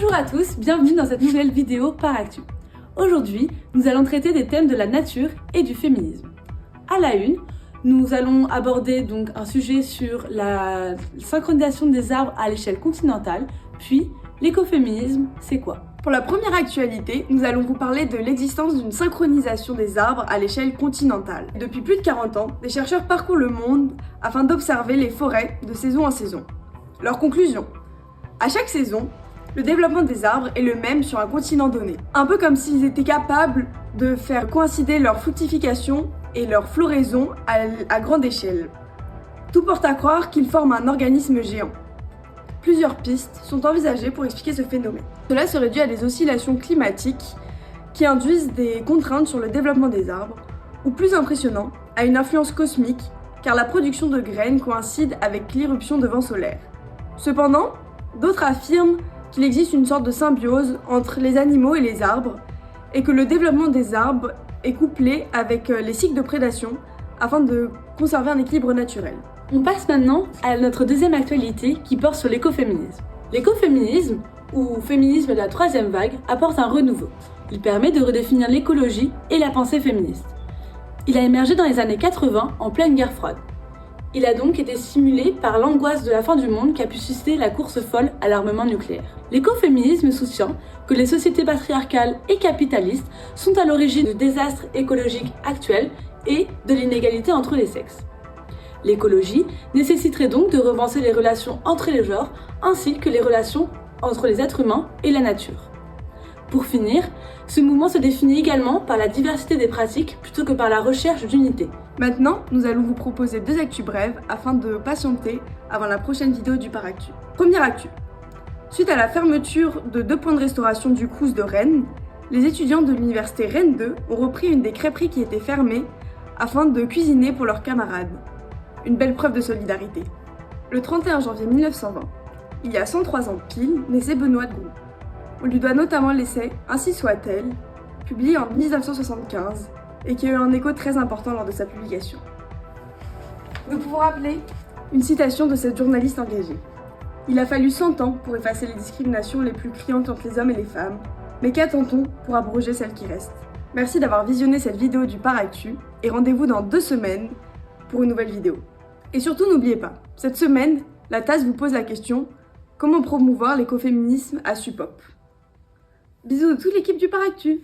Bonjour à tous, bienvenue dans cette nouvelle vidéo par Actu. Aujourd'hui, nous allons traiter des thèmes de la nature et du féminisme. À la une, nous allons aborder donc un sujet sur la synchronisation des arbres à l'échelle continentale, puis l'écoféminisme, c'est quoi? Pour la première actualité, nous allons vous parler de l'existence d'une synchronisation des arbres à l'échelle continentale. Depuis plus de 40 ans, des chercheurs parcourent le monde afin d'observer les forêts de saison en saison. Leur conclusion: à chaque saison, le développement des arbres est le même sur un continent donné. Un peu comme s'ils étaient capables de faire coïncider leur fructification et leur floraison à grande échelle. Tout porte à croire qu'ils forment un organisme géant. Plusieurs pistes sont envisagées pour expliquer ce phénomène. Cela serait dû à des oscillations climatiques qui induisent des contraintes sur le développement des arbres, ou plus impressionnant, à une influence cosmique, car la production de graines coïncide avec l'irruption de vents solaires. Cependant, d'autres affirment qu'il existe une sorte de symbiose entre les animaux et les arbres, et que le développement des arbres est couplé avec les cycles de prédation afin de conserver un équilibre naturel. On passe maintenant à notre deuxième actualité qui porte sur l'écoféminisme. L'écoféminisme, ou féminisme de la troisième vague, apporte un renouveau. Il permet de redéfinir l'écologie et la pensée féministe. Il a émergé dans les années 80 en pleine guerre froide. Il a donc été stimulé par l'angoisse de la fin du monde qui a pu susciter la course folle à l'armement nucléaire. L'écoféminisme soutient que les sociétés patriarcales et capitalistes sont à l'origine du désastre écologique actuel et de l'inégalité entre les sexes. L'écologie nécessiterait donc de repenser les relations entre les genres ainsi que les relations entre les êtres humains et la nature. Pour finir, ce mouvement se définit également par la diversité des pratiques plutôt que par la recherche d'unité. Maintenant, nous allons vous proposer deux actus brèves afin de patienter avant la prochaine vidéo du Par Actu. Première actu. Suite à la fermeture de 2 points de restauration du Crous de Rennes, les étudiants de l'université Rennes 2 ont repris une des crêperies qui était fermée afin de cuisiner pour leurs camarades. Une belle preuve de solidarité. Le 31 janvier 1920, il y a 103 ans pile, naissait Benoît de Gros. On lui doit notamment l'essai Ainsi soit-elle, publié en 1975 et qui a eu un écho très important lors de sa publication. Nous pouvons rappeler une citation de cette journaliste engagée. Il a fallu 100 ans pour effacer les discriminations les plus criantes entre les hommes et les femmes, mais qu'attend-on pour abroger celles qui restent? Merci d'avoir visionné cette vidéo du Par Actu et rendez-vous dans 2 semaines pour une nouvelle vidéo. Et surtout n'oubliez pas, cette semaine, la TAS vous pose la question: comment promouvoir l'écoféminisme à Supop? Bisous de toute l'équipe du Par Actu.